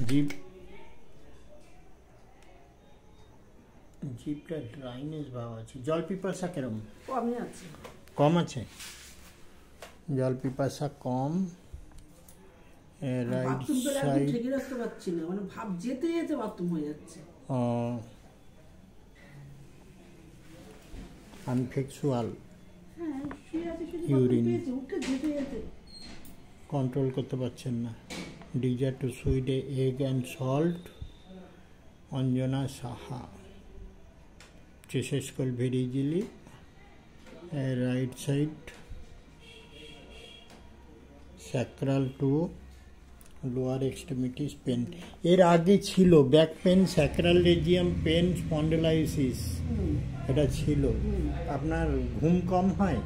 জিভ জিভটা ড্রাইনেস ভাব আছে। জল পিপাসা কিরকম? কম আছে। জল পিপাসা কম। রাইট সাইড ঠিক রাখতে পারছি না, মানে ভাব যেতে যেতে বাথরুম হয়ে যাচ্ছে। আনফেক্সুয়াল ইউরিন কন্ট্রোল করতে পারছেন না। Desire to sweet egg and salt. Anjana Saha. Chest cold very easily. Right side sacral to lower extremities pain. এর আগে ছিল back pain, sacral region pain, spondylosis, এটা ছিল। আপনার ঘুম কম হয়?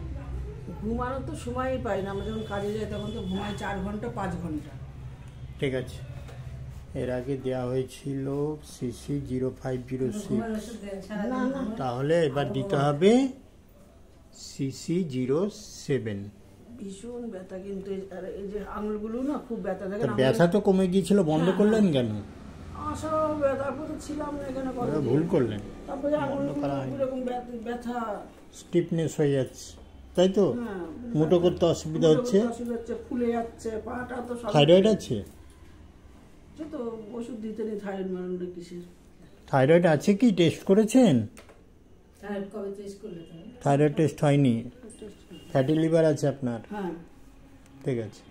ঘুমানোর তো সময়ই পাই না, আমরা যখন কাজে যাই তখন তো ঘুমাই 4 ঘন্টা 5 ঘন্টা। ঠিক আছে। এর আগে দেওয়া হয়েছিল সিসি 0506, তাহলে এবার দিতে হবে সিসি 07। ভীষণ ব্যথা, কিন্তু এই যে আঙুলগুলো না খুব ব্যথা থাকে। ব্যথা তো কমে গিয়েছিল, বন্ধ করলেন কেন? আসলে ব্যথার তো ছিলাম না এখানে, ভুল করলেন। তারপরে আঙুলগুলো এরকম ব্যথা, স্টিফনেস হয়ে যাচ্ছে, তাই তো? মুঠো করতে অসুবিধা হচ্ছে, ফুলে যাচ্ছে পাটা। তো থাইরয়েড আছে তো ওষুধ দিতে নেই। থাইরয়েড মানে কিসের? থাইরয়েড আছে কি? টেস্ট করেছেন? থাইরয়েড টেস্ট হয়নি। ফ্যাটি লিভার আছে আপনার? হ্যাঁ। ঠিক আছে।